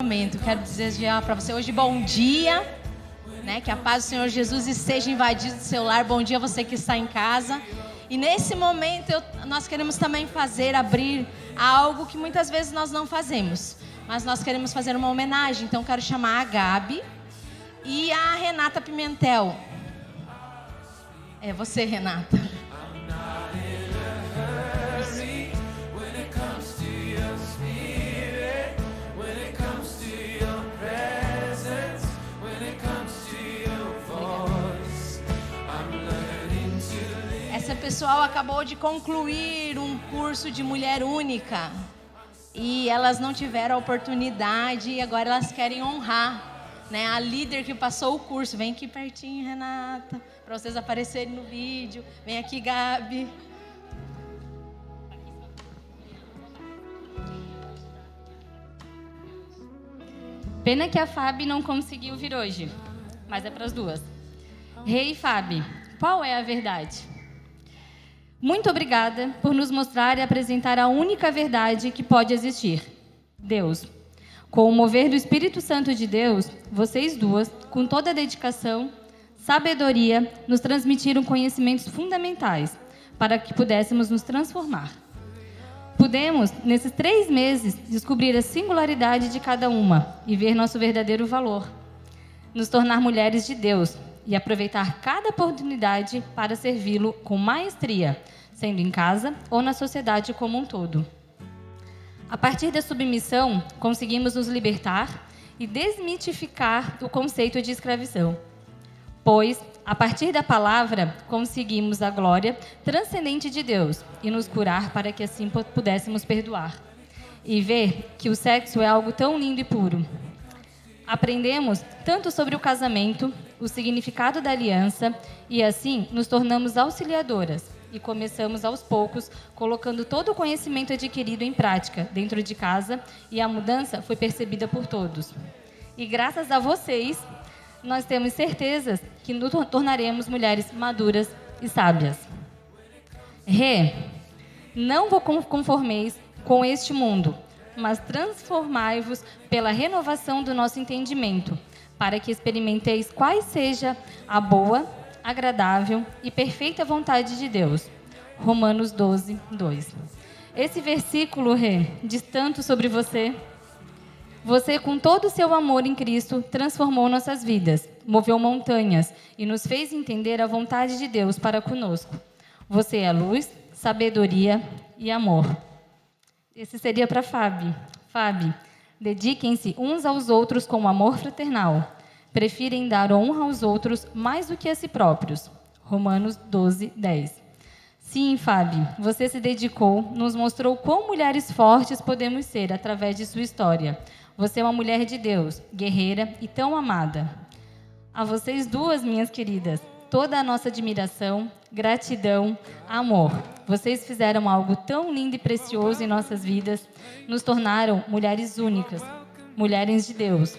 Momento, quero desejar para você hoje bom dia, né? Que a paz do Senhor Jesus esteja invadindo o seu lar. Bom dia você que está em casa. E nesse momento nós queremos também abrir algo que muitas vezes nós não fazemos, mas nós queremos fazer uma homenagem. Então quero chamar a Gabi e a Renata Pimentel. É você, Renata. Essa pessoal acabou de concluir um curso de mulher única e elas não tiveram a oportunidade e agora elas querem honrar, né, a líder que passou o curso. Vem aqui pertinho, Renata, para vocês aparecerem no vídeo. Vem aqui, Gabi. Pena que a Fábio não conseguiu vir hoje, mas é para as duas. Rei Fábio, qual é a verdade? Muito obrigada por nos mostrar e apresentar a única verdade que pode existir: Deus. Com o mover do Espírito Santo de Deus, vocês duas, com toda a dedicação, sabedoria, nos transmitiram conhecimentos fundamentais para que pudéssemos nos transformar. Pudemos, nesses 3 meses, descobrir a singularidade de cada uma e ver nosso verdadeiro valor, nos tornar mulheres de Deus e aproveitar cada oportunidade para servi-lo com maestria, sendo em casa ou na sociedade como um todo. A partir da submissão, conseguimos nos libertar e desmitificar o conceito de escravidão, pois, a partir da palavra, conseguimos a glória transcendente de Deus e nos curar para que assim pudéssemos perdoar e ver que o sexo é algo tão lindo e puro. Aprendemos tanto sobre o casamento, o significado da aliança e assim nos tornamos auxiliadoras e começamos aos poucos colocando todo o conhecimento adquirido em prática dentro de casa e a mudança foi percebida por todos. E graças a vocês, nós temos certezas que nos tornaremos mulheres maduras e sábias. Rê, não vos conformeis com este mundo, mas transformai-vos pela renovação do nosso entendimento, para que experimenteis qual seja a boa, agradável e perfeita vontade de Deus. Romanos 12, 2. Esse versículo, Rê, diz tanto sobre você. Você, com todo o seu amor em Cristo, transformou nossas vidas, moveu montanhas e nos fez entender a vontade de Deus para conosco. Você é luz, sabedoria e amor. Esse seria para Fábio. Fábio, dediquem-se uns aos outros com amor fraternal. Prefirem dar honra aos outros mais do que a si próprios. Romanos 12, 10. Sim, Fábio, você se dedicou, nos mostrou quão mulheres fortes podemos ser através de sua história. Você é uma mulher de Deus, guerreira e tão amada. A vocês duas, minhas queridas, toda a nossa admiração, gratidão, amor. Vocês fizeram algo tão lindo e precioso em nossas vidas, nos tornaram mulheres únicas, mulheres de Deus.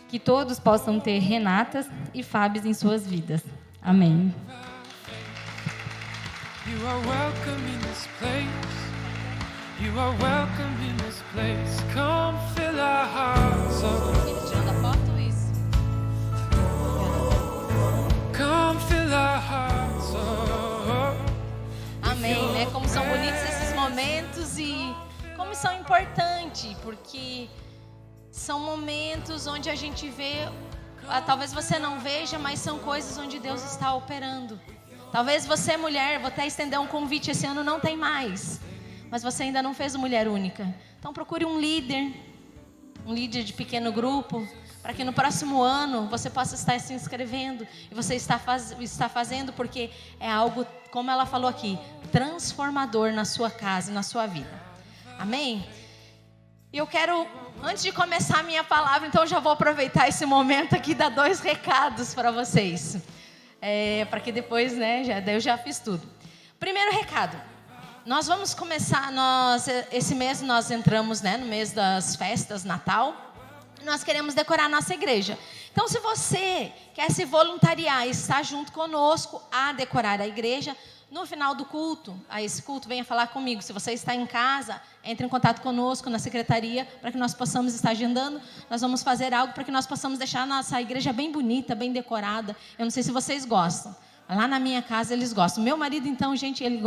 Que todos possam ter Renatas e Fábios em suas vidas. Amém. You are welcome in this place. You are welcome in this place. Come fill our hearts up. Tirando a foto, isso. Come fill our hearts up. Amém, né? Como são bonitos esses momentos e como são importantes, porque são momentos onde a gente vê, talvez você não veja, mas são coisas onde Deus está operando. Talvez você, mulher, vou até estender um convite, esse ano não tem mais, mas você ainda não fez Mulher Única. Então procure um líder de pequeno grupo, para que no próximo ano você possa estar se inscrevendo. E você está fazendo porque é algo, como ela falou aqui, transformador na sua casa e na sua vida. Amém? E eu quero, antes de começar a minha palavra, então já vou aproveitar esse momento aqui e dar 2 recados para vocês. Para que depois, né, eu já fiz tudo. Primeiro recado, nós vamos começar, esse mês nós entramos, né, no mês das festas, Natal. Nós queremos decorar a nossa igreja. Então, se você quer se voluntariar e estar junto conosco a decorar a igreja, No final do culto, a esse culto, venha falar comigo. Se você está em casa, entre em contato conosco na secretaria para que nós possamos estar agendando. Nós vamos fazer algo para que nós possamos deixar a nossa igreja bem bonita, bem decorada. Eu não sei se vocês gostam. Lá na minha casa eles gostam. Meu marido, então, gente, ele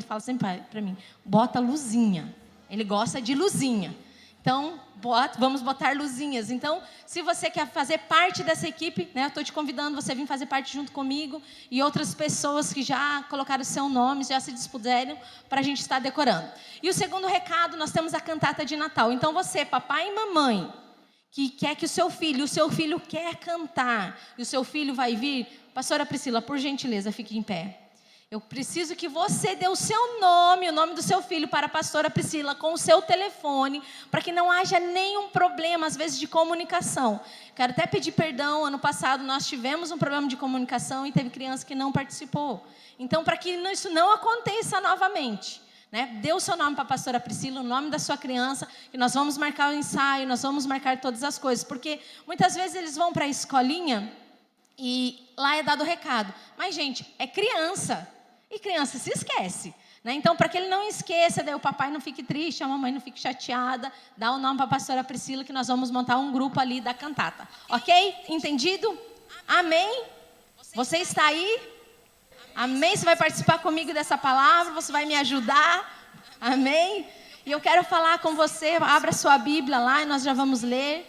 fala sempre para mim, bota luzinha. Ele gosta de luzinha. Então, vamos botar luzinhas. Então, se você quer fazer parte dessa equipe, né, eu estou te convidando, você vir fazer parte junto comigo e outras pessoas que já colocaram o seu nome, já se dispuseram para a gente estar decorando. E o segundo recado, nós temos a cantata de Natal. Então, você, papai e mamãe, que quer que o seu filho quer cantar, e o seu filho vai vir, pastora Priscila, por gentileza, fique em pé. Eu preciso que você dê o seu nome, o nome do seu filho para a pastora Priscila com o seu telefone, para que não haja nenhum problema, às vezes, de comunicação. Quero até pedir perdão, ano passado nós tivemos um problema de comunicação e teve criança que não participou. Então, para que isso não aconteça novamente, né? Dê o seu nome para a pastora Priscila, o nome da sua criança, que nós vamos marcar o ensaio, nós vamos marcar todas as coisas. Porque muitas vezes eles vão para a escolinha e lá é dado o recado. Mas, gente, é criança. E criança se esquece, né? Então, para que ele não esqueça, daí o papai não fique triste, a mamãe não fique chateada, dá o nome para a pastora Priscila, que nós vamos montar um grupo ali da cantata. Ok? Entendido? Amém? Você está aí? Amém? Você vai participar comigo dessa palavra? Você vai me ajudar? Amém? E eu quero falar com você, abra sua Bíblia lá e nós já vamos ler.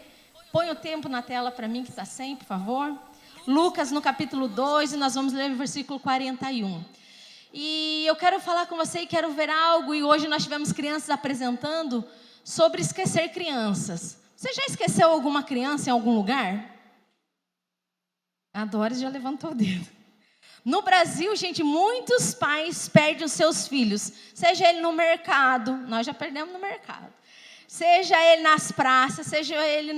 Põe o tempo na tela para mim, que está sem, por favor. Lucas, no capítulo 2, e nós vamos ler o versículo 41. E eu quero falar com você e quero ver algo, e hoje nós tivemos crianças apresentando sobre esquecer crianças. Você já esqueceu alguma criança em algum lugar? A Doris já levantou o dedo. No Brasil, gente, muitos pais perdem os seus filhos, seja ele no mercado, nós já perdemos no mercado, seja ele nas praças, seja ele em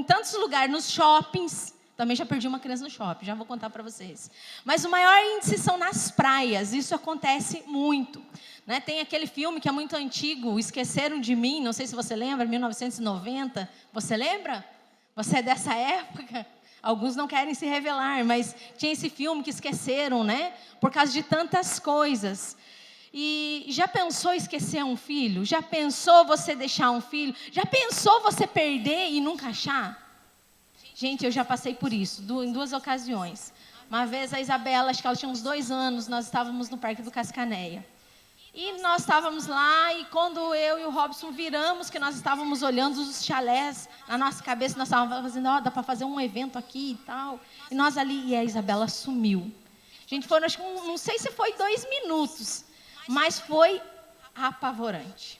tantos lugares, nos shoppings. Também já perdi uma criança no shopping, já vou contar para vocês. Mas o maior índice são nas praias, isso acontece muito. Né? Tem aquele filme que é muito antigo, Esqueceram de Mim, não sei se você lembra, 1990. Você lembra? Você é dessa época? Alguns não querem se revelar, mas tinha esse filme que esqueceram, né? Por causa de tantas coisas. E já pensou esquecer um filho? Já pensou você deixar um filho? Já pensou você perder e nunca achar? Gente, eu já passei por isso, em 2 ocasiões. Uma vez a Isabela, acho que ela tinha uns 2 anos, nós estávamos no Parque do Cascanéia. E nós estávamos lá, e quando eu e o Robson viramos, que nós estávamos olhando os chalés, na nossa cabeça nós estávamos fazendo, dá para fazer um evento aqui e tal. E nós ali, e a Isabela sumiu. Gente, foram, acho que não sei se foi 2 minutos, mas foi apavorante.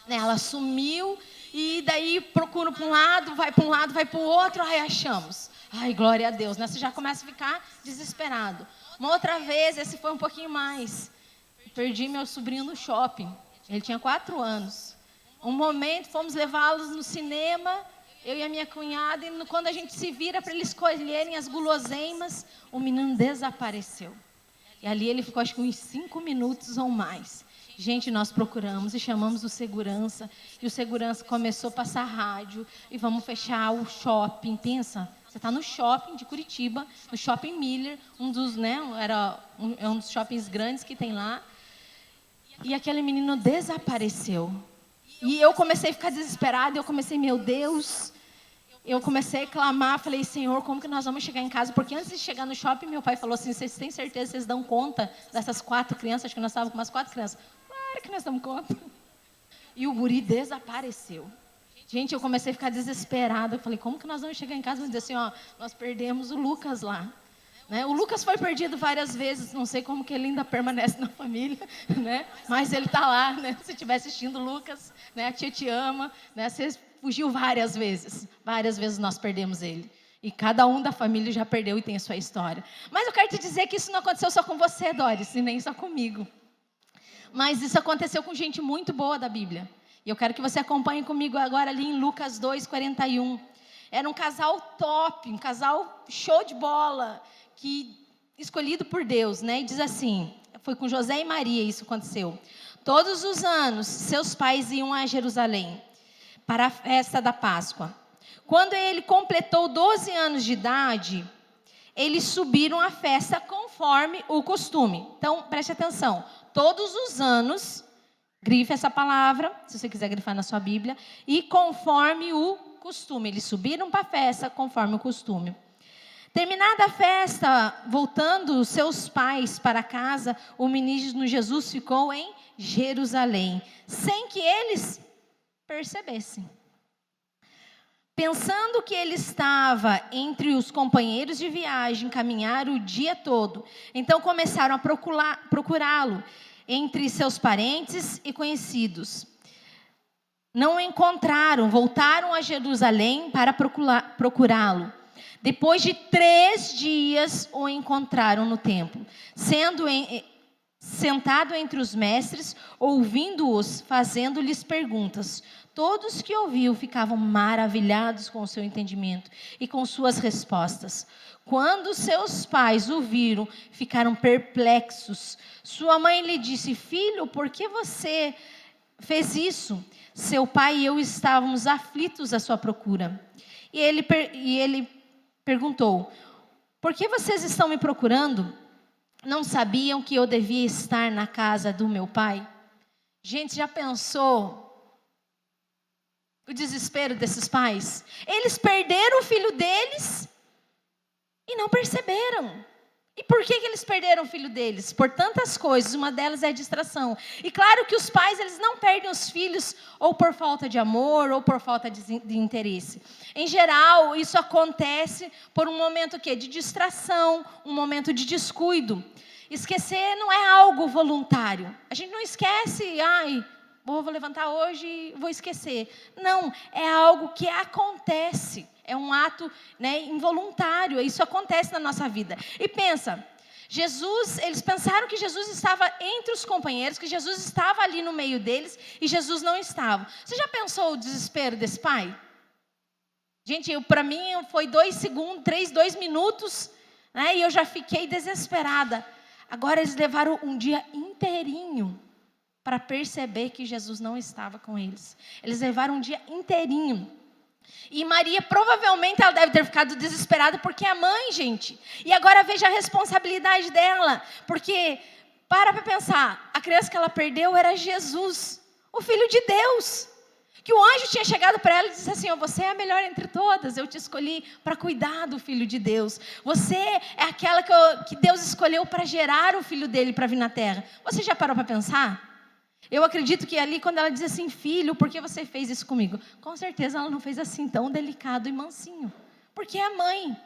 Ela sumiu. E daí procura para um lado, vai para o outro, aí achamos. Ai, glória a Deus, né? Você já começa a ficar desesperado. Uma outra vez, esse foi um pouquinho mais. Perdi meu sobrinho no shopping. Ele tinha 4 anos. Um momento, fomos levá-los no cinema, eu e a minha cunhada, e quando a gente se vira para eles escolherem as guloseimas, o menino desapareceu. E ali ele ficou, acho que uns 5 minutos ou mais. Gente, nós procuramos e chamamos o segurança. E o segurança começou a passar rádio. E vamos fechar o shopping. Pensa, você está no shopping de Curitiba, no Shopping Miller, um dos shoppings grandes que tem lá. E aquele menino desapareceu. E eu comecei a ficar desesperada. Eu comecei, meu Deus. Eu comecei a clamar. Falei, Senhor, como que nós vamos chegar em casa? Porque antes de chegar no shopping, meu pai falou assim, vocês têm certeza que vocês dão conta dessas 4 crianças? Acho que nós estávamos com umas 4 crianças. Que nós damos conta. E o guri desapareceu. Gente, eu comecei a ficar desesperada. Eu falei, como que nós vamos chegar em casa? Vamos dizer assim, nós perdemos o Lucas lá. Né? O Lucas foi perdido várias vezes. Não sei como que ele ainda permanece na família. Né? Mas ele está lá. Né? Se estiver assistindo o Lucas, né? A tia te ama. Né? Você fugiu várias vezes. Várias vezes nós perdemos ele. E cada um da família já perdeu e tem a sua história. Mas eu quero te dizer que isso não aconteceu só com você, Doris, e nem só comigo. Mas isso aconteceu com gente muito boa da Bíblia. E eu quero que você acompanhe comigo agora ali em Lucas 2, 41. Era um casal top, um casal show de bola, escolhido por Deus, né? E diz assim, foi com José e Maria isso aconteceu. Todos os anos, seus pais iam a Jerusalém para a festa da Páscoa. Quando ele completou 12 anos de idade, eles subiram à festa conforme o costume. Então, preste atenção. Todos os anos, grife essa palavra, se você quiser grifar na sua Bíblia, e conforme o costume. Eles subiram para a festa conforme o costume. Terminada a festa, voltando seus pais para casa, o menino Jesus ficou em Jerusalém, sem que eles percebessem. Pensando que ele estava entre os companheiros de viagem, caminhar o dia todo, então começaram a procurá-lo entre seus parentes e conhecidos. Não o encontraram, voltaram a Jerusalém para procurá-lo. Depois de 3 dias o encontraram no templo, sentado entre os mestres, ouvindo-os, fazendo-lhes perguntas. Todos que ouviam ficavam maravilhados com o seu entendimento e com suas respostas. Quando seus pais o viram, ficaram perplexos. Sua mãe lhe disse: filho, por que você fez isso? Seu pai e eu estávamos aflitos à sua procura. E ele perguntou: por que vocês estão me procurando? Não sabiam que eu devia estar na casa do meu pai? Gente, já pensou o desespero desses pais? Eles perderam o filho deles e não perceberam. E por que eles perderam o filho deles? Por tantas coisas, uma delas é a distração. E claro que os pais, eles não perdem os filhos ou por falta de amor ou por falta de interesse. Em geral, isso acontece por um momento de distração, um momento de descuido. Esquecer não é algo voluntário. A gente não esquece, vou levantar hoje e vou esquecer. Não, é algo que acontece. É um ato, involuntário. Isso acontece na nossa vida. E pensa, eles pensaram que Jesus estava entre os companheiros, que Jesus estava ali no meio deles e Jesus não estava. Você já pensou o desespero desse pai? Gente, para mim foi 2 minutos, e eu já fiquei desesperada. Agora eles levaram um dia inteirinho para perceber que Jesus não estava com eles. Eles levaram um dia inteirinho. E Maria, provavelmente, ela deve ter ficado desesperada, porque é mãe, gente. E agora veja a responsabilidade dela. Porque, para pensar, a criança que ela perdeu era Jesus, o Filho de Deus. Que o anjo tinha chegado para ela e disse assim: você é a melhor entre todas, eu te escolhi para cuidar do Filho de Deus. Você é aquela que Deus escolheu para gerar o Filho dele para vir na terra. Você já parou para pensar? Eu acredito que ali, quando ela diz assim: filho, por que você fez isso comigo? Com certeza ela não fez assim tão delicado e mansinho. Porque é mãe.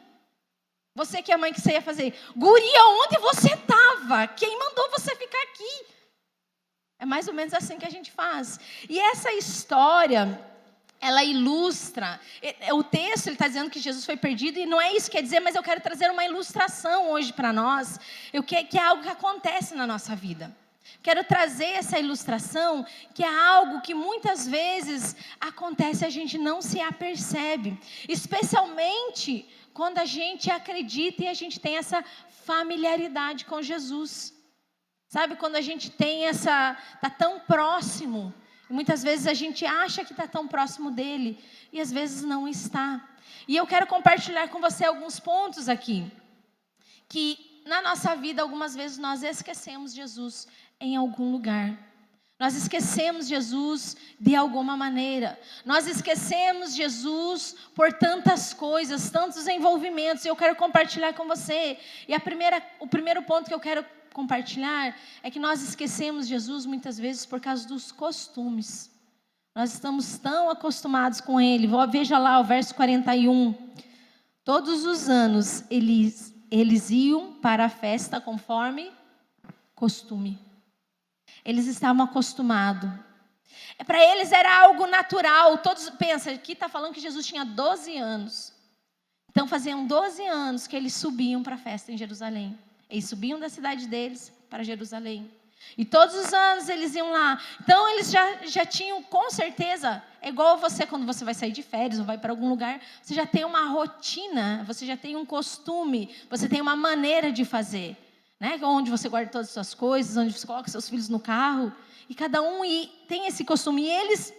Você que é mãe, que você ia fazer? Guria, onde você estava? Quem mandou você ficar aqui? É mais ou menos assim que a gente faz. E essa história, ela ilustra. O texto, ele está dizendo que Jesus foi perdido, e não é isso que quer dizer, mas eu quero trazer uma ilustração hoje para nós, que é algo que acontece na nossa vida. Quero trazer essa ilustração, que é algo que muitas vezes acontece e a gente não se apercebe. Especialmente quando a gente acredita e a gente tem essa familiaridade com Jesus. Sabe, quando a gente tem está tão próximo. E muitas vezes a gente acha que está tão próximo dele e às vezes não está. E eu quero compartilhar com você alguns pontos aqui. Que na nossa vida, algumas vezes nós esquecemos Jesus em algum lugar. Nós esquecemos Jesus de alguma maneira. Nós esquecemos Jesus por tantas coisas, tantos envolvimentos. E eu quero compartilhar com você. E o primeiro ponto que eu quero compartilhar é que nós esquecemos Jesus muitas vezes por causa dos costumes. Nós estamos tão acostumados com Ele. Veja lá o verso 41. Todos os anos eles iam para a festa conforme costume. Eles estavam acostumados. Para eles era algo natural. Todos pensam, aqui está falando que Jesus tinha 12 anos. Então faziam 12 anos que eles subiam para a festa em Jerusalém. Eles subiam da cidade deles para Jerusalém. E todos os anos eles iam lá. Então eles já tinham, com certeza, é igual você quando você vai sair de férias ou vai para algum lugar, você já tem uma rotina, você já tem um costume, você tem uma maneira de fazer. Onde você guarda todas as suas coisas, onde você coloca seus filhos no carro. E cada um tem esse costume. E eles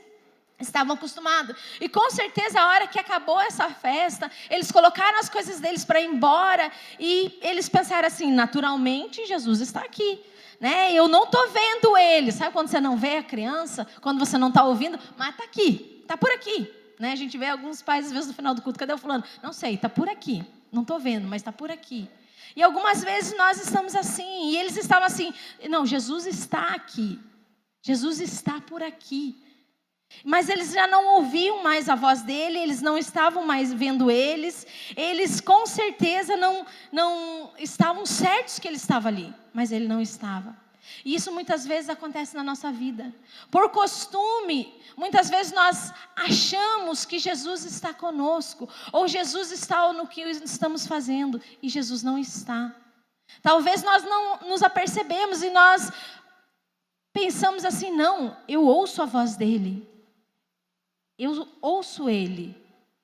Estavam acostumados. E com certeza, a hora que acabou essa festa, eles colocaram as coisas deles para ir embora. E eles pensaram assim, naturalmente, Jesus está aqui. Né? Eu não estou vendo ele. Sabe quando você não vê a criança? Quando você não está ouvindo? Mas está aqui, está por aqui. Né? A gente vê alguns pais, às vezes, no final do culto, cadê o fulano? Não sei, está por aqui. Não estou vendo, mas está por aqui. E algumas vezes nós estamos assim. E eles estavam assim, não, Jesus está aqui. Jesus está por aqui. Mas eles já não ouviam mais a voz dele, eles não estavam mais vendo eles com certeza não estavam certos que ele estava ali, mas ele não estava. E isso muitas vezes acontece na nossa vida. Por costume, muitas vezes nós achamos que Jesus está conosco, ou Jesus está no que estamos fazendo, e Jesus não está. Talvez nós não nos apercebemos e nós pensamos assim, não, eu ouço a voz dele. Eu ouço ele,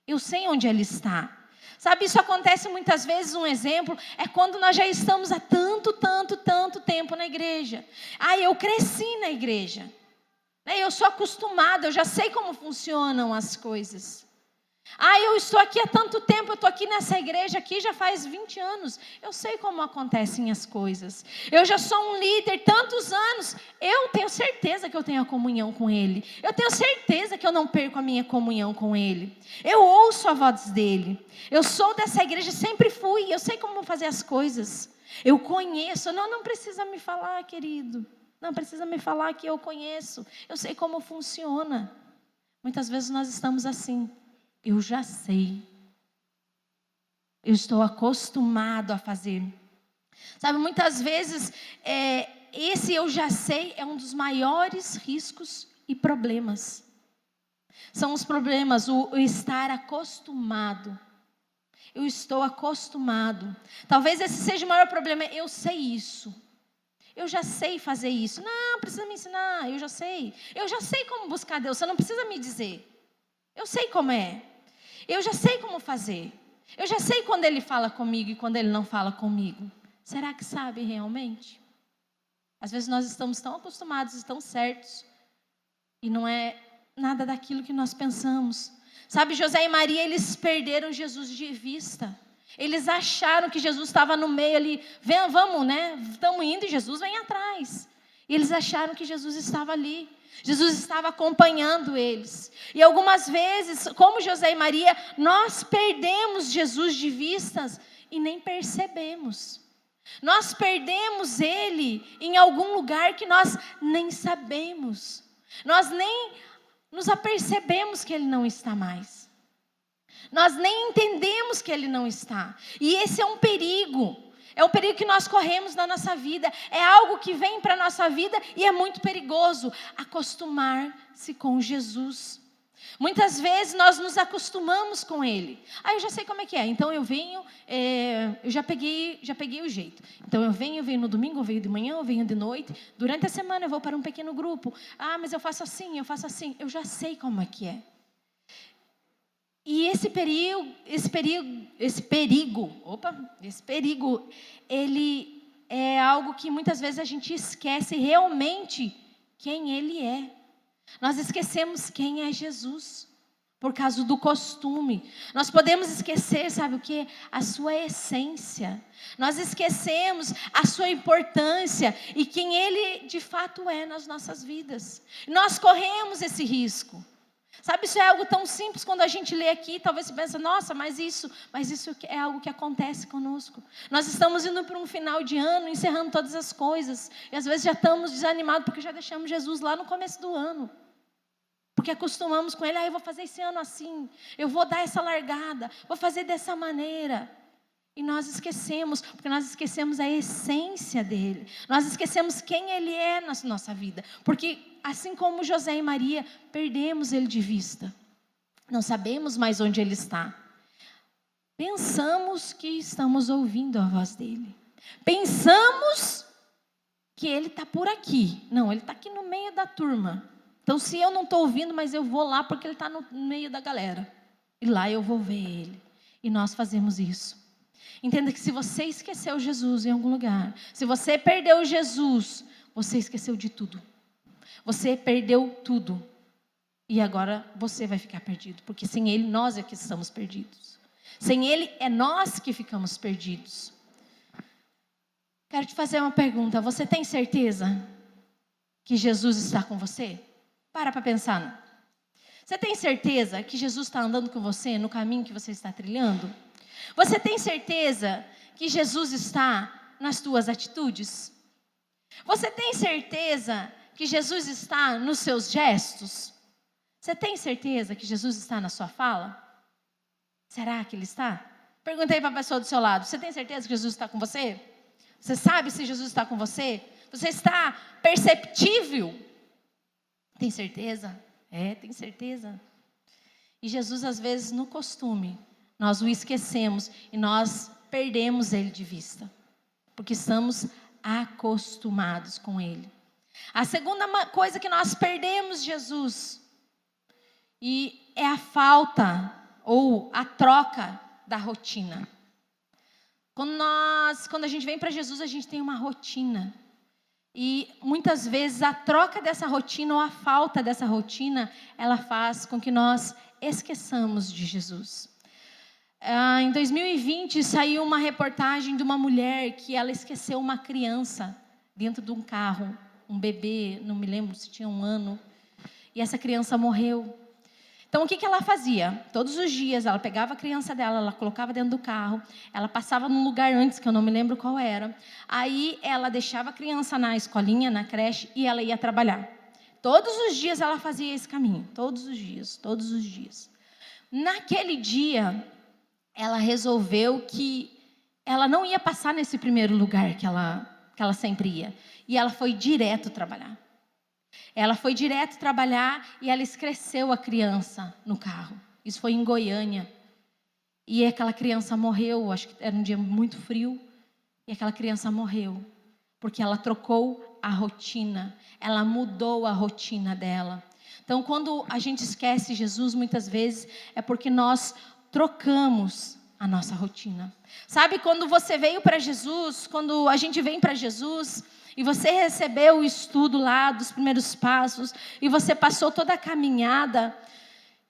eu sei onde ele está. Sabe, isso acontece muitas vezes, um exemplo, é quando nós já estamos há tanto tempo na igreja. Eu cresci na igreja. Eu sou acostumada, eu já sei como funcionam as coisas. Eu estou aqui há tanto tempo, eu estou aqui nessa igreja aqui já faz 20 anos. Eu sei como acontecem as coisas. Eu já sou um líder tantos anos. Eu tenho certeza que eu tenho a comunhão com Ele. Eu tenho certeza que eu não perco a minha comunhão com Ele. Eu ouço a voz dEle. Eu sou dessa igreja, sempre fui. Eu sei como fazer as coisas. Eu conheço. Não precisa me falar, querido. Não precisa me falar que eu conheço. Eu sei como funciona. Muitas vezes nós estamos assim. Eu já sei. Eu estou acostumado a fazer. Sabe, muitas vezes, esse eu já sei é um dos maiores riscos e problemas. São os problemas, o estar acostumado. Eu estou acostumado. Talvez esse seja o maior problema. Eu sei isso. Eu já sei fazer isso. Não, precisa me ensinar. Eu já sei. Eu já sei como buscar Deus. Você não precisa me dizer. Eu sei como é. Eu já sei como fazer. Eu já sei quando Ele fala comigo e quando Ele não fala comigo. Será que sabe realmente? Às vezes nós estamos tão acostumados e tão certos. E não é nada daquilo que nós pensamos. Sabe, José e Maria, eles perderam Jesus de vista. Eles acharam que Jesus estava no meio ali. Vamos, né? Estamos indo e Jesus vem atrás. E eles acharam que Jesus estava ali. Jesus estava acompanhando eles. E algumas vezes, como José e Maria, nós perdemos Jesus de vistas e nem percebemos. Nós perdemos Ele em algum lugar que nós nem sabemos. Nós nem nos apercebemos que Ele não está mais. Nós nem entendemos que Ele não está. E esse é um perigo. É um perigo que nós corremos na nossa vida. É algo que vem para a nossa vida e é muito perigoso. Acostumar-se com Jesus. Muitas vezes nós nos acostumamos com Ele. Eu já sei como é que é. Então eu venho, eu já peguei o jeito. Então eu venho no domingo, eu venho de manhã, eu venho de noite. Durante a semana eu vou para um pequeno grupo. Mas eu faço assim, eu faço assim. Eu já sei como é que é. E esse perigo, ele é algo que muitas vezes a gente esquece realmente quem Ele é. Nós esquecemos quem é Jesus, por causa do costume. Nós podemos esquecer, sabe o quê? A sua essência. Nós esquecemos a sua importância e quem Ele de fato é nas nossas vidas. Nós corremos esse risco. Sabe, isso é algo tão simples quando a gente lê aqui, talvez você pense, nossa, mas isso é algo que acontece conosco. Nós estamos indo para um final de ano, encerrando todas as coisas, e às vezes já estamos desanimados porque já deixamos Jesus lá no começo do ano. Porque acostumamos com Ele, eu vou fazer esse ano assim, eu vou dar essa largada, vou fazer dessa maneira. E nós esquecemos, porque nós esquecemos a essência dEle. Nós esquecemos quem Ele é na nossa vida. Porque assim como José e Maria, perdemos Ele de vista. Não sabemos mais onde Ele está. Pensamos que estamos ouvindo a voz dEle. Pensamos que Ele está por aqui. Não, Ele está aqui no meio da turma. Então se eu não estou ouvindo, mas eu vou lá porque Ele está no meio da galera. E lá eu vou ver Ele. E nós fazemos isso. Entenda que se você esqueceu Jesus em algum lugar, se você perdeu Jesus, você esqueceu de tudo. Você perdeu tudo. E agora você vai ficar perdido, porque sem Ele nós é que estamos perdidos. Sem Ele é nós que ficamos perdidos. Quero te fazer uma pergunta. Você tem certeza que Jesus está com você? Para pensar. Você tem certeza que Jesus está andando com você no caminho que você está trilhando? Você tem certeza que Jesus está nas tuas atitudes? Você tem certeza que Jesus está nos seus gestos? Você tem certeza que Jesus está na sua fala? Será que Ele está? Perguntei para a pessoa do seu lado. Você tem certeza que Jesus está com você? Você sabe se Jesus está com você? Você está perceptível? Tem certeza? Tem certeza. E Jesus, às vezes, no costume, nós o esquecemos e nós perdemos Ele de vista. Porque estamos acostumados com Ele. A segunda coisa que nós perdemos Jesus e é a falta ou a troca da rotina. Quando a gente vem para Jesus, a gente tem uma rotina. E muitas vezes a troca dessa rotina ou a falta dessa rotina, ela faz com que nós esqueçamos de Jesus. Em 2020 saiu uma reportagem de uma mulher que ela esqueceu uma criança dentro de um carro, um bebê, não me lembro se tinha 1 ano, e essa criança morreu. Então o que ela fazia? Todos os dias ela pegava a criança dela, ela colocava dentro do carro, ela passava num lugar antes, que eu não me lembro qual era, aí ela deixava a criança na escolinha, na creche, e ela ia trabalhar. Todos os dias ela fazia esse caminho, todos os dias. Naquele dia, ela resolveu que ela não ia passar nesse primeiro lugar que ela sempre ia, e ela foi direto trabalhar. Ela foi direto trabalhar e ela esqueceu a criança no carro. Isso foi em Goiânia. E aquela criança morreu, acho que era um dia muito frio. E aquela criança morreu. Porque ela trocou a rotina. Ela mudou a rotina dela. Então, quando a gente esquece Jesus, muitas vezes, é porque nós trocamos a nossa rotina. Sabe, quando você veio para Jesus, quando a gente vem para Jesus... E você recebeu o estudo lá dos primeiros passos. E você passou toda a caminhada.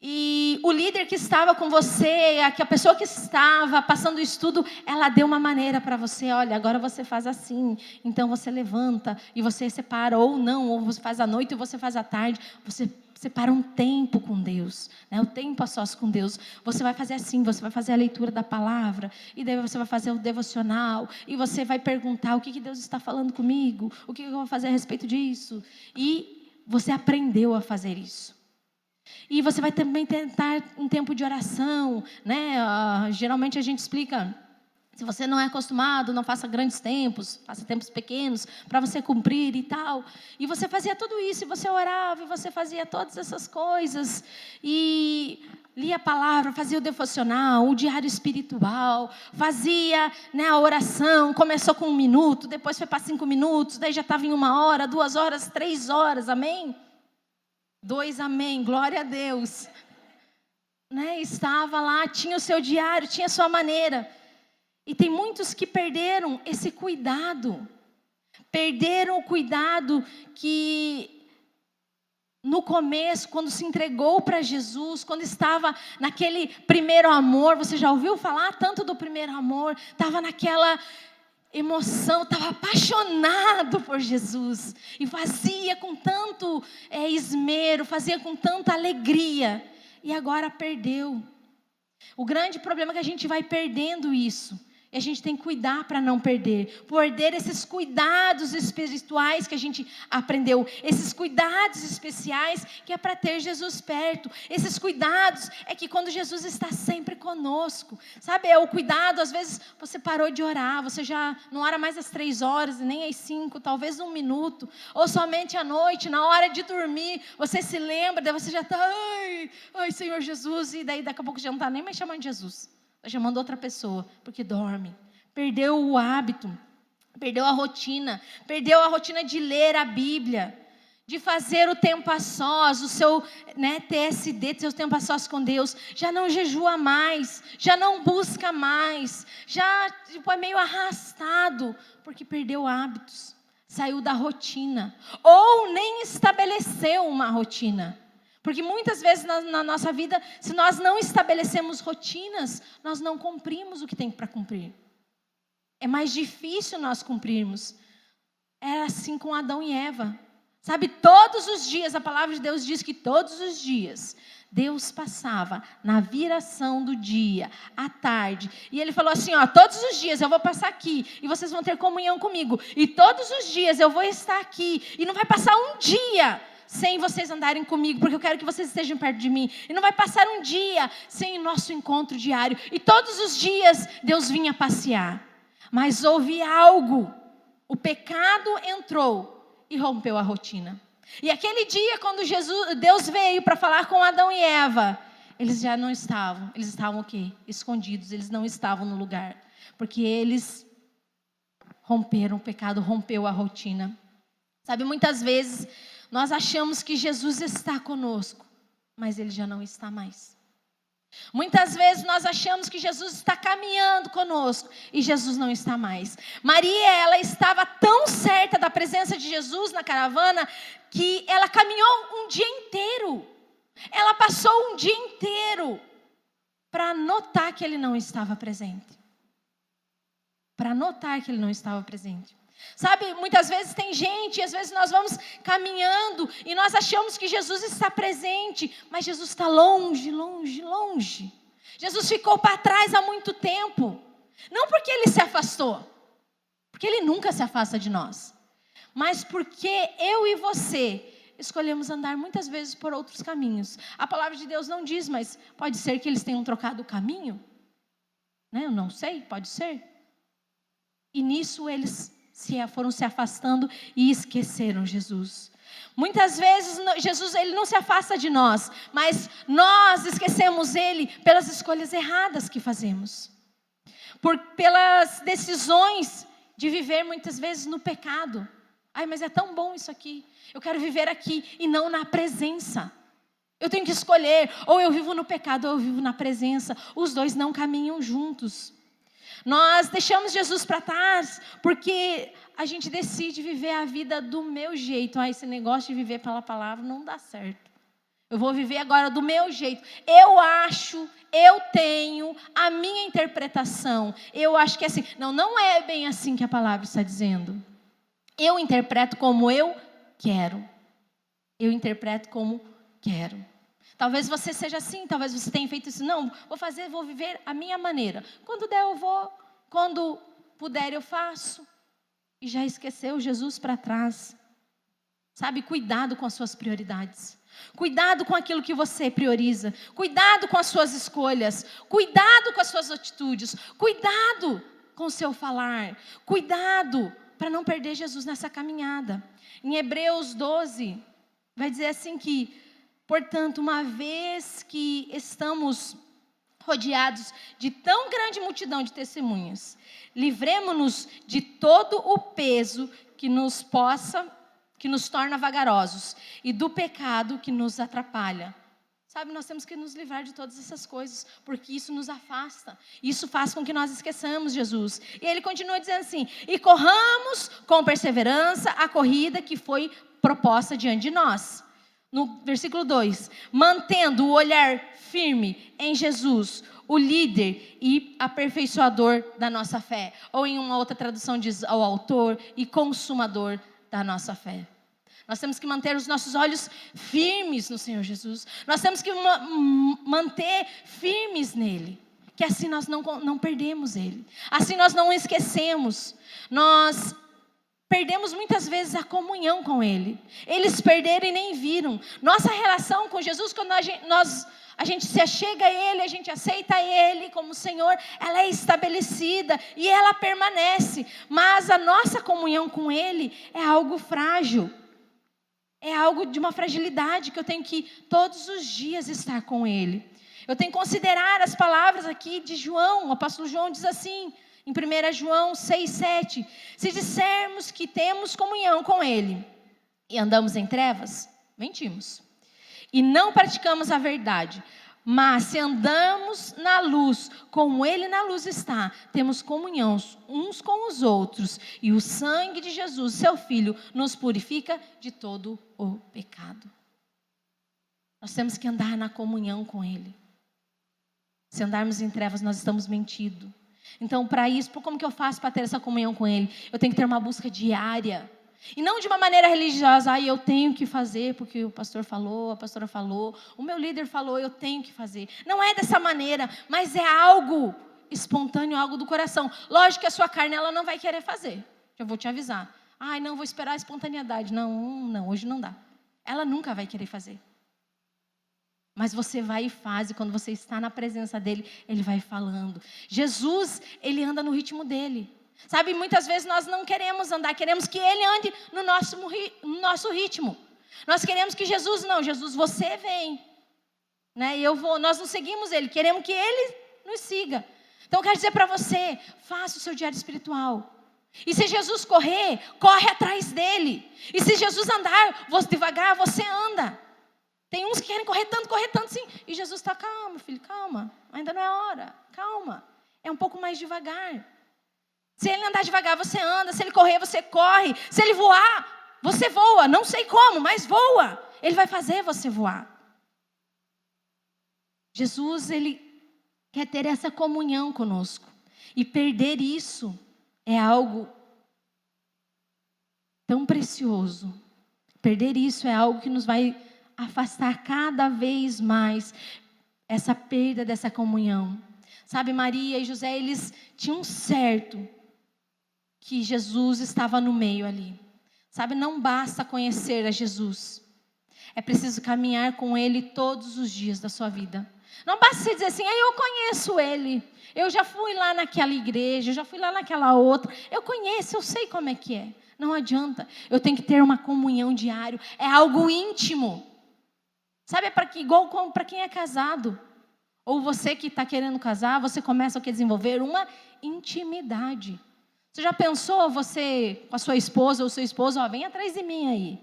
E o líder que estava com você, a pessoa que estava passando o estudo, ela deu uma maneira para você. Olha, agora você faz assim. Então você levanta e você separa. Ou não, ou você faz à noite e você faz à tarde. Você separa um tempo com Deus, né? O tempo a sós com Deus. Você vai fazer assim, você vai fazer a leitura da palavra, e daí você vai fazer o devocional, e você vai perguntar o que Deus está falando comigo, o que eu vou fazer a respeito disso. E você aprendeu a fazer isso. E você vai também tentar um tempo de oração, né? Geralmente a gente explica... Se você não é acostumado, não faça grandes tempos, faça tempos pequenos para você cumprir e tal. E você fazia tudo isso, e você orava, e você fazia todas essas coisas. E lia a palavra, fazia o devocional, o diário espiritual, fazia, né, a oração. Começou com 1 minuto, depois foi para 5 minutos, daí já estava em 1 hora, 2 horas, 3 horas, amém? 2, amém, glória a Deus. Né, estava lá, tinha o seu diário, tinha a sua maneira. E tem muitos que perderam esse cuidado. Perderam o cuidado que no começo, quando se entregou para Jesus, quando estava naquele primeiro amor, você já ouviu falar tanto do primeiro amor? Estava naquela emoção, estava apaixonado por Jesus. E fazia com tanto esmero, fazia com tanta alegria. E agora perdeu. O grande problema é que a gente vai perdendo isso. E a gente tem que cuidar para não perder. Perder esses cuidados espirituais que a gente aprendeu. Esses cuidados especiais que é para ter Jesus perto. Esses cuidados é que quando Jesus está sempre conosco. Sabe, é o cuidado, às vezes você parou de orar. Você já não ora mais às 3 horas, nem às 5, talvez 1 minuto. Ou somente à noite, na hora de dormir. Você se lembra, daí você já está, ai Senhor Jesus. E daí daqui a pouco já não está nem mais chamando de Jesus. Está chamando outra pessoa, porque dorme. Perdeu o hábito, perdeu a rotina de ler a Bíblia, de fazer o tempo a sós, o seu TSD, seu tempo a sós com Deus. Já não jejua mais, já não busca mais, já é meio arrastado, porque perdeu hábitos, saiu da rotina, ou nem estabeleceu uma rotina. Porque muitas vezes na nossa vida, se nós não estabelecemos rotinas, nós não cumprimos o que tem para cumprir. É mais difícil nós cumprirmos. Era assim com Adão e Eva. Sabe, todos os dias, a palavra de Deus diz que todos os dias, Deus passava na viração do dia, à tarde. E Ele falou assim, todos os dias eu vou passar aqui e vocês vão ter comunhão comigo. E todos os dias eu vou estar aqui e não vai passar um dia sem vocês andarem comigo, porque eu quero que vocês estejam perto de mim. E não vai passar um dia sem o nosso encontro diário. E todos os dias Deus vinha passear. Mas houve algo. O pecado entrou e rompeu a rotina. E aquele dia, quando Deus veio para falar com Adão e Eva, eles já não estavam. Eles estavam o quê? Escondidos. Eles não estavam no lugar. Porque eles romperam, o pecado rompeu a rotina. Sabe, muitas vezes nós achamos que Jesus está conosco, mas Ele já não está mais. Muitas vezes nós achamos que Jesus está caminhando conosco e Jesus não está mais. Maria, ela estava tão certa da presença de Jesus na caravana que ela caminhou um dia inteiro. Ela passou um dia inteiro para notar que Ele não estava presente. Para notar que Ele não estava presente. Sabe, muitas vezes tem gente, e às vezes nós vamos caminhando e nós achamos que Jesus está presente, mas Jesus está longe, longe, longe. Jesus ficou para trás há muito tempo. Não porque Ele se afastou, porque Ele nunca se afasta de nós, mas porque eu e você escolhemos andar muitas vezes por outros caminhos. A palavra de Deus não diz, mas pode ser que eles tenham trocado o caminho, né? Eu não sei, pode ser. E nisso eles foram se afastando e esqueceram Jesus. Muitas vezes Jesus, Ele não se afasta de nós, mas nós esquecemos Ele pelas escolhas erradas que fazemos. Pelas decisões de viver muitas vezes no pecado. Ai, mas é tão bom isso aqui. Eu quero viver aqui e não na presença. Eu tenho que escolher, ou eu vivo no pecado ou eu vivo na presença. Os dois não caminham juntos. Nós deixamos Jesus para trás porque a gente decide viver a vida do meu jeito. Esse negócio de viver pela palavra não dá certo. Eu vou viver agora do meu jeito. Eu acho, eu tenho a minha interpretação. Eu acho que é assim. Não é bem assim que a palavra está dizendo. Eu interpreto como eu quero. Eu interpreto como quero. Talvez você seja assim, talvez você tenha feito isso. Não, vou viver a minha maneira. Quando der eu vou, quando puder eu faço. E já esqueceu Jesus para trás. Sabe, cuidado com as suas prioridades. Cuidado com aquilo que você prioriza. Cuidado com as suas escolhas. Cuidado com as suas atitudes. Cuidado com o seu falar. Cuidado para não perder Jesus nessa caminhada. Em Hebreus 12, vai dizer assim que, portanto, uma vez que estamos rodeados de tão grande multidão de testemunhas, livremo-nos de todo o peso que nos torna vagarosos e do pecado que nos atrapalha. Sabe, nós temos que nos livrar de todas essas coisas, porque isso nos afasta. Isso faz com que nós esqueçamos Jesus. E ele continua dizendo assim, e corramos com perseverança a corrida que foi proposta diante de nós. No versículo 2, mantendo o olhar firme em Jesus, o líder e aperfeiçoador da nossa fé. Ou em uma outra tradução diz, o autor e consumador da nossa fé. Nós temos que manter os nossos olhos firmes no Senhor Jesus. Nós temos que manter firmes nele. Que assim nós não perdemos ele. Assim nós não a Nós perdemos muitas vezes a comunhão com Ele. Eles perderam e nem viram. Nossa relação com Jesus, quando a gente se achega a Ele, a gente aceita Ele como Senhor, ela é estabelecida e ela permanece. Mas a nossa comunhão com Ele é algo frágil. É algo de uma fragilidade que eu tenho que todos os dias estar com Ele. Eu tenho que considerar as palavras aqui de João. O apóstolo João diz assim, em 1 João 6,7, se dissermos que temos comunhão com Ele e andamos em trevas, mentimos. E não praticamos a verdade. Mas se andamos na luz, como Ele na luz está, temos comunhão uns com os outros. E o sangue de Jesus, seu Filho, nos purifica de todo o pecado. Nós temos que andar na comunhão com Ele. Se andarmos em trevas, nós estamos mentindo. Então, para isso, como que eu faço para ter essa comunhão com Ele? Eu tenho que ter uma busca diária. E não de uma maneira religiosa. Eu tenho que fazer porque o pastor falou, a pastora falou, o meu líder falou, eu tenho que fazer. Não é dessa maneira, mas é algo espontâneo, algo do coração. Lógico que a sua carne ela não vai querer fazer. Eu vou te avisar. Não, vou esperar a espontaneidade. Não, hoje não dá. Ela nunca vai querer fazer. Mas você vai e faz, e quando você está na presença dele, ele vai falando. Jesus, ele anda no ritmo dele. Sabe, muitas vezes nós não queremos andar, queremos que ele ande no nosso ritmo. Nós queremos que Jesus, você vem. Né? E nós não seguimos ele, queremos que ele nos siga. Então eu quero dizer para você, faça o seu diário espiritual. E se Jesus corre atrás dele. E se Jesus andar, devagar, você anda. Tem uns que querem correr tanto, sim. E Jesus está, calma, filho, calma. Ainda não é hora, calma. É um pouco mais devagar. Se ele andar devagar, você anda. Se ele correr, você corre. Se ele voar, você voa. Não sei como, mas voa. Ele vai fazer você voar. Jesus, ele quer ter essa comunhão conosco. E perder isso é algo tão precioso. Perder isso é algo que nos vai afastar cada vez mais essa perda dessa comunhão. Sabe, Maria e José, eles tinham certo que Jesus estava no meio ali. Sabe, não basta conhecer a Jesus. É preciso caminhar com Ele todos os dias da sua vida. Não basta você dizer assim, eu conheço Ele. Eu já fui lá naquela igreja, eu já fui lá naquela outra. Eu conheço, eu sei como é que é. Não adianta. Eu tenho que ter uma comunhão diária. É algo íntimo. Sabe, igual para quem é casado. Ou você que está querendo casar, você começa a desenvolver uma intimidade. Você já pensou, você com a sua esposa ou seu esposo, vem atrás de mim aí.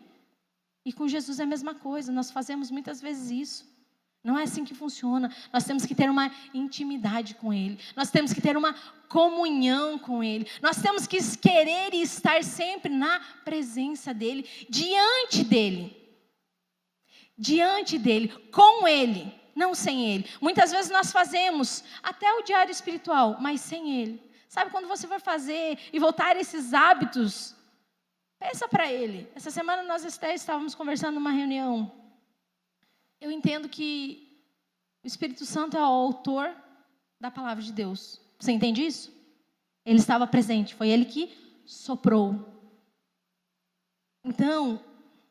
E com Jesus é a mesma coisa, nós fazemos muitas vezes isso. Não é assim que funciona. Nós temos que ter uma intimidade com Ele. Nós temos que ter uma comunhão com Ele. Nós temos que querer e estar sempre na presença dEle, diante dEle. Diante dEle, com Ele, não sem Ele. Muitas vezes nós fazemos até o diário espiritual, mas sem Ele. Sabe, quando você for fazer e voltar esses hábitos, peça para Ele. Essa semana nós estávamos conversando numa reunião. Eu entendo que o Espírito Santo é o autor da palavra de Deus. Você entende isso? Ele estava presente, foi Ele que soprou. Então,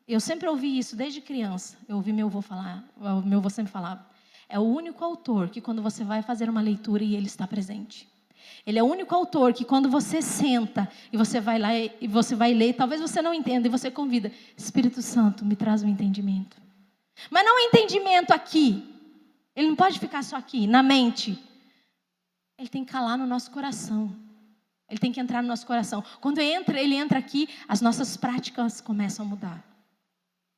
eu sempre ouvi isso desde criança. Eu ouvi meu avô falar, o meu avô sempre falava. É o único autor que quando você vai fazer uma leitura e ele está presente. Ele é o único autor que quando você senta e você vai lá e você vai ler, talvez você não entenda e você convida. Espírito Santo, me traz um entendimento. Mas não é entendimento aqui. Ele não pode ficar só aqui, na mente. Ele tem que calar no nosso coração. Ele tem que entrar no nosso coração. Quando ele entra aqui, as nossas práticas começam a mudar.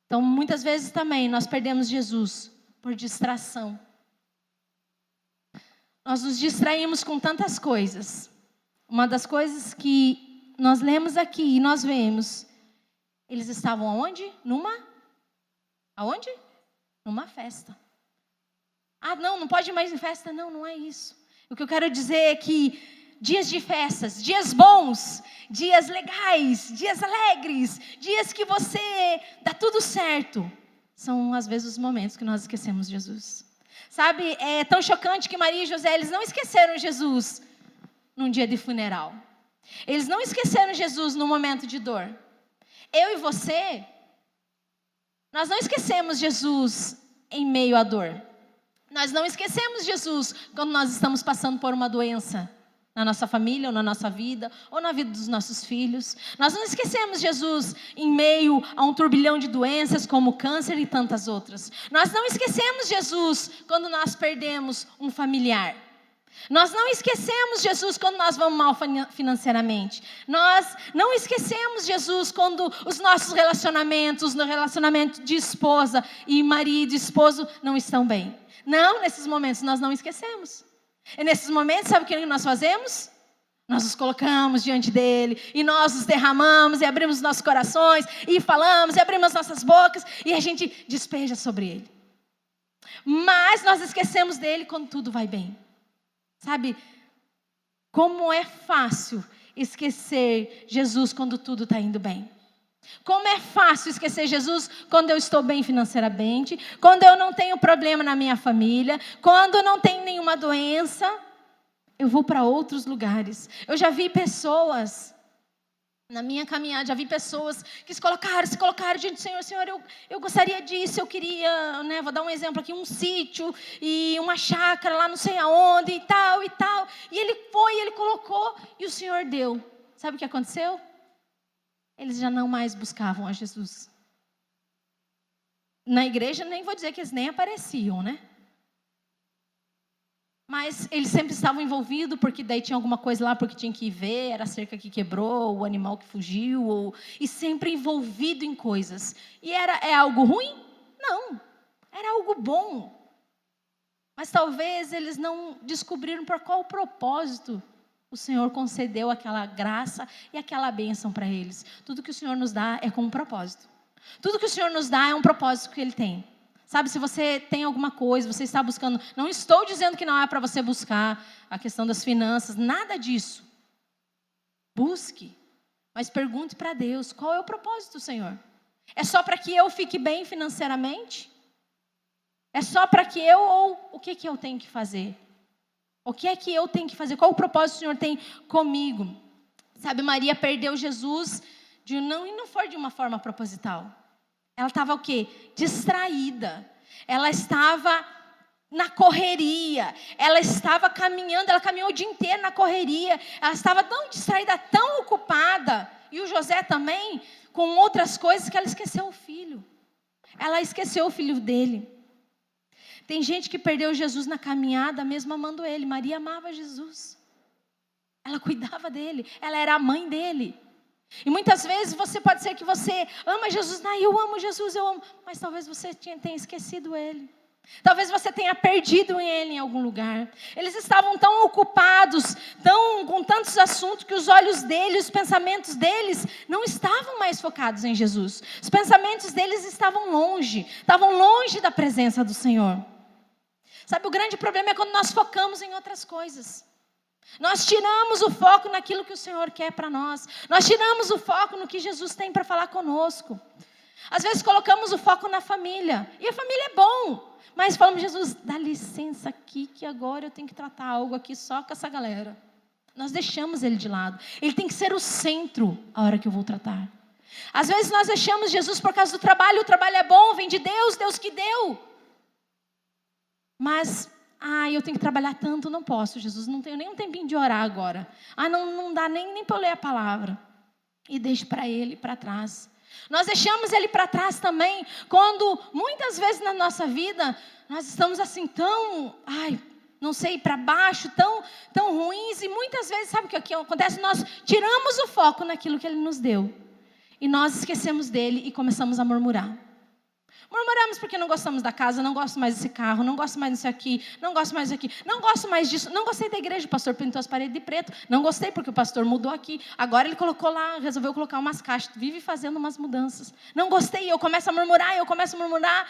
Então, muitas vezes também nós perdemos Jesus por distração. Nós nos distraímos com tantas coisas. Uma das coisas que nós lemos aqui e nós vemos, eles estavam aonde? Aonde? Numa festa. Não pode ir mais em festa. Não é isso. O que eu quero dizer é que dias de festas, dias bons, dias legais, dias alegres, dias que você dá tudo certo, são às vezes os momentos que nós esquecemos Jesus. Sabe, é tão chocante que Maria e José, eles não esqueceram Jesus num dia de funeral. Eles não esqueceram Jesus num momento de dor. Eu e você, nós não esquecemos Jesus em meio à dor. Nós não esquecemos Jesus quando nós estamos passando por uma doença na nossa família, ou na nossa vida, ou na vida dos nossos filhos. Nós não esquecemos Jesus em meio a um turbilhão de doenças como câncer e tantas outras. Nós não esquecemos Jesus quando nós perdemos um familiar. Nós não esquecemos Jesus quando nós vamos mal financeiramente. Nós não esquecemos Jesus quando os nossos relacionamentos, no relacionamento de esposa e marido e esposo não estão bem. Não, nesses momentos nós não esquecemos. E nesses momentos, sabe o que nós fazemos? Nós nos colocamos diante dele e nós nos derramamos e abrimos nossos corações e falamos e abrimos nossas bocas e a gente despeja sobre ele. Mas nós esquecemos dele quando tudo vai bem. Sabe, como é fácil esquecer Jesus quando tudo está indo bem. Como é fácil esquecer Jesus quando eu estou bem financeiramente, quando eu não tenho problema na minha família, quando não tenho nenhuma doença. Eu vou para outros lugares. Eu já vi pessoas, na minha caminhada, já vi pessoas que se colocaram diante do Senhor. Senhor, eu gostaria disso, eu queria, né, vou dar um exemplo aqui, um sítio e uma chácara lá não sei aonde e tal e tal. E ele foi, ele colocou e o Senhor deu. Sabe o que aconteceu? Eles já não mais buscavam a Jesus. Na igreja, nem vou dizer que eles nem apareciam, né? Mas eles sempre estavam envolvidos, porque daí tinha alguma coisa lá, porque tinha que ir ver, era a cerca que quebrou, o animal que fugiu, e sempre envolvido em coisas. E é algo ruim? Não, era algo bom. Mas talvez eles não descobriram por qual propósito o Senhor concedeu aquela graça e aquela bênção para eles. Tudo que o Senhor nos dá é com um propósito. Tudo que o Senhor nos dá é um propósito que Ele tem. Sabe, se você tem alguma coisa, você está buscando, não estou dizendo que não é para você buscar a questão das finanças, nada disso. Busque, mas pergunte para Deus, qual é o propósito, Senhor? É só para que eu fique bem financeiramente? É só para que ou o que eu tenho que fazer? O que é que eu tenho que fazer? Qual o propósito o Senhor tem comigo? Sabe, Maria perdeu Jesus e não foi de uma forma proposital. Ela estava o quê? Distraída. Ela estava na correria. Ela estava caminhando, ela caminhou o dia inteiro na correria. Ela estava tão distraída, tão ocupada. E o José também, com outras coisas, que ela esqueceu o filho. Ela esqueceu o filho dele. Tem gente que perdeu Jesus na caminhada, mesmo amando ele. Maria amava Jesus. Ela cuidava dele. Ela era a mãe dele. E muitas vezes pode ser que você ama Jesus. Eu amo Jesus, eu amo. Mas talvez você tenha esquecido ele. Talvez você tenha perdido ele em algum lugar. Eles estavam tão ocupados, com tantos assuntos, que os olhos deles, os pensamentos deles, não estavam mais focados em Jesus. Os pensamentos deles estavam longe da presença do Senhor. Sabe, o grande problema é quando nós focamos em outras coisas. Nós tiramos o foco naquilo que o Senhor quer para nós. Nós tiramos o foco no que Jesus tem para falar conosco. Às vezes colocamos o foco na família. E a família é bom. Mas falamos, Jesus, dá licença aqui, que agora eu tenho que tratar algo aqui só com essa galera. Nós deixamos ele de lado. Ele tem que ser o centro a hora que eu vou tratar. Às vezes nós deixamos Jesus por causa do trabalho. O trabalho é bom, vem de Deus, Deus que deu. Mas, eu tenho que trabalhar tanto, não posso, Jesus, não tenho nem um tempinho de orar agora. Não dá nem para eu ler a palavra. E deixo para ele para trás. Nós deixamos ele para trás também, quando muitas vezes na nossa vida, nós estamos assim tão, não sei, para baixo, tão ruins. E muitas vezes, sabe o que acontece? Nós tiramos o foco naquilo que ele nos deu. E nós esquecemos dele e começamos a murmurar. Murmuramos porque não gostamos da casa, não gosto mais desse carro, não gosto mais disso aqui, não gosto mais disso aqui, não gosto mais disso, não gostei da igreja, o pastor pintou as paredes de preto, não gostei porque o pastor mudou aqui, agora ele colocou lá, resolveu colocar umas caixas, vive fazendo umas mudanças. Não gostei, eu começo a murmurar,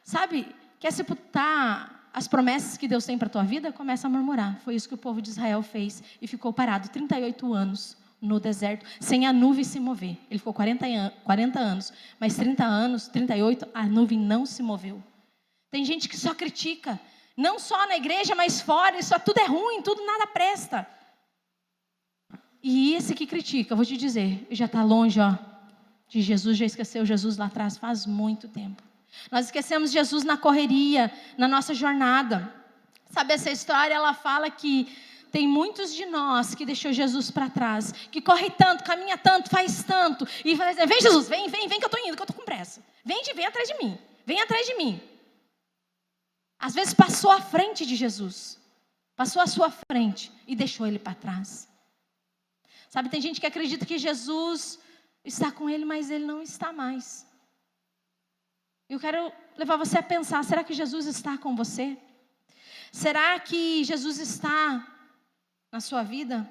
sabe? Quer sepultar as promessas que Deus tem para a tua vida? Começa a murmurar. Foi isso que o povo de Israel fez e ficou parado 38 anos. No deserto, sem a nuvem se mover. Ele ficou 40 anos, mas 30 anos, 38, a nuvem não se moveu. Tem gente que só critica, não só na igreja, mas fora, isso tudo é ruim, tudo nada presta. E esse que critica, eu vou te dizer, já está longe de Jesus, já esqueceu Jesus lá atrás faz muito tempo. Nós esquecemos Jesus na correria, na nossa jornada. Sabe, essa história, ela fala que tem muitos de nós que deixou Jesus para trás, que corre tanto, caminha tanto, faz tanto, e fala assim, vem Jesus, vem que eu estou indo, que eu estou com pressa. Vem atrás de mim. Às vezes passou à frente de Jesus, passou à sua frente e deixou ele para trás. Sabe, tem gente que acredita que Jesus está com ele, mas ele não está mais. Eu quero levar você a pensar, será que Jesus está com você? Será que Jesus está na sua vida?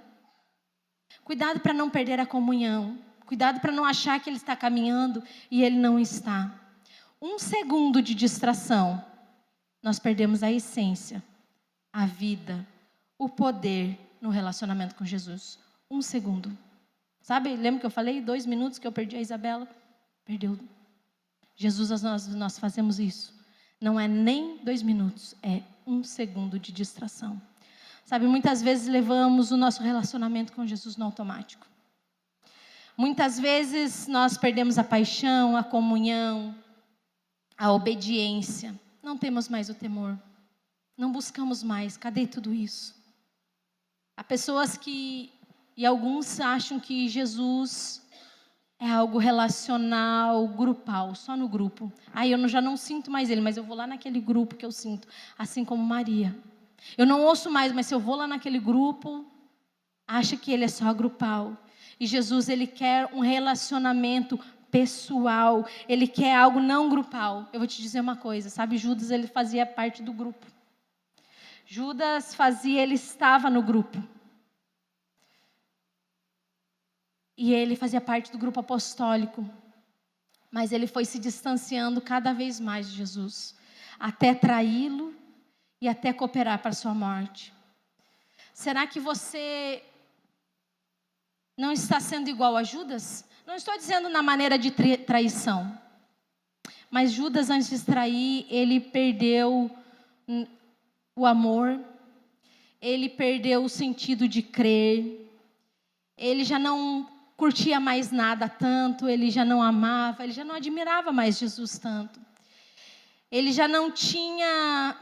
Cuidado para não perder a comunhão. Cuidado para não achar que ele está caminhando e ele não está. 1 segundo de distração nós perdemos a essência, a vida, o poder no relacionamento com Jesus. 1 segundo. Sabe, lembra que eu falei 2 minutos que eu perdi a Isabela? Perdeu. Jesus, nós fazemos isso. Não é nem 2 minutos, é 1 segundo de distração. Sabe, muitas vezes levamos o nosso relacionamento com Jesus no automático. Muitas vezes nós perdemos a paixão, a comunhão, a obediência. Não temos mais o temor. Não buscamos mais. Cadê tudo isso? Há pessoas e alguns acham que Jesus é algo relacional, grupal, só no grupo. Eu já não sinto mais ele, mas eu vou lá naquele grupo que eu sinto. Assim como Maria. Eu não ouço mais, mas se eu vou lá naquele grupo, acha que ele é só grupal. E Jesus, ele quer um relacionamento pessoal. Ele quer algo não grupal. Eu vou te dizer uma coisa, sabe? Judas, ele fazia parte do grupo. Ele estava no grupo. E ele fazia parte do grupo apostólico. Mas ele foi se distanciando cada vez mais de Jesus. Até traí-lo e até cooperar para a sua morte. Será que você não está sendo igual a Judas? Não estou dizendo na maneira de traição. Mas Judas, antes de trair, ele perdeu o amor. Ele perdeu o sentido de crer. Ele já não curtia mais nada tanto. Ele já não amava. Ele já não admirava mais Jesus tanto. Ele já não tinha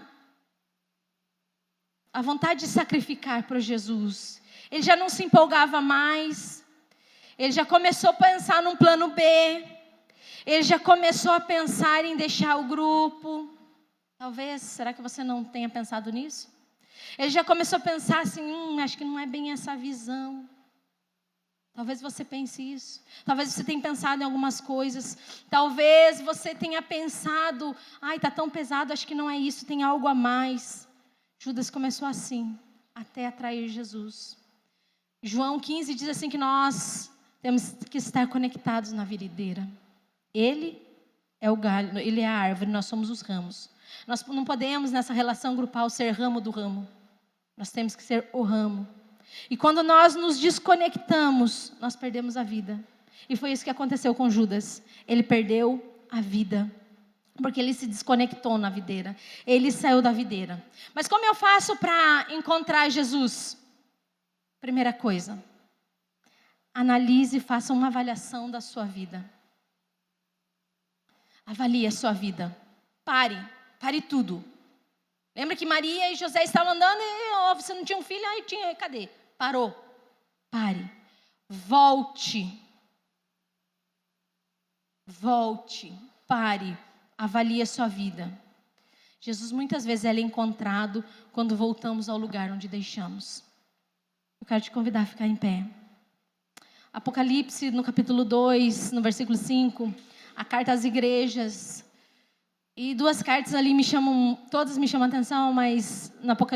a vontade de sacrificar para Jesus. Ele já não se empolgava mais. Ele já começou a pensar num plano B. Ele já começou a pensar em deixar o grupo. Talvez, será que você não tenha pensado nisso? Ele já começou a pensar assim, acho que não é bem essa visão. Talvez você pense isso. Talvez você tenha pensado em algumas coisas. Talvez você tenha pensado, está tão pesado, acho que não é isso, tem algo a mais. Judas começou assim, até atrair Jesus. João 15 diz assim que nós temos que estar conectados na videira. Ele é o galho, ele é a árvore, nós somos os ramos. Nós não podemos, nessa relação grupal, ser ramo do ramo. Nós temos que ser o ramo. E quando nós nos desconectamos, nós perdemos a vida. E foi isso que aconteceu com Judas. Ele perdeu a vida. Porque ele se desconectou na videira. Ele saiu da videira. Mas como eu faço para encontrar Jesus? Primeira coisa. Analise e faça uma avaliação da sua vida. Avalie a sua vida. Pare tudo. Lembra que Maria e José estavam andando e você não tinha um filho? Tinha, cadê? Parou. Pare. Volte. Pare. Avalie a sua vida. Jesus muitas vezes é encontrado quando voltamos ao lugar onde deixamos. Eu quero te convidar a ficar em pé. Apocalipse, no capítulo 2, no versículo 5, a carta às igrejas. E 2 cartas ali todas me chamam a atenção, mas no Apocalipse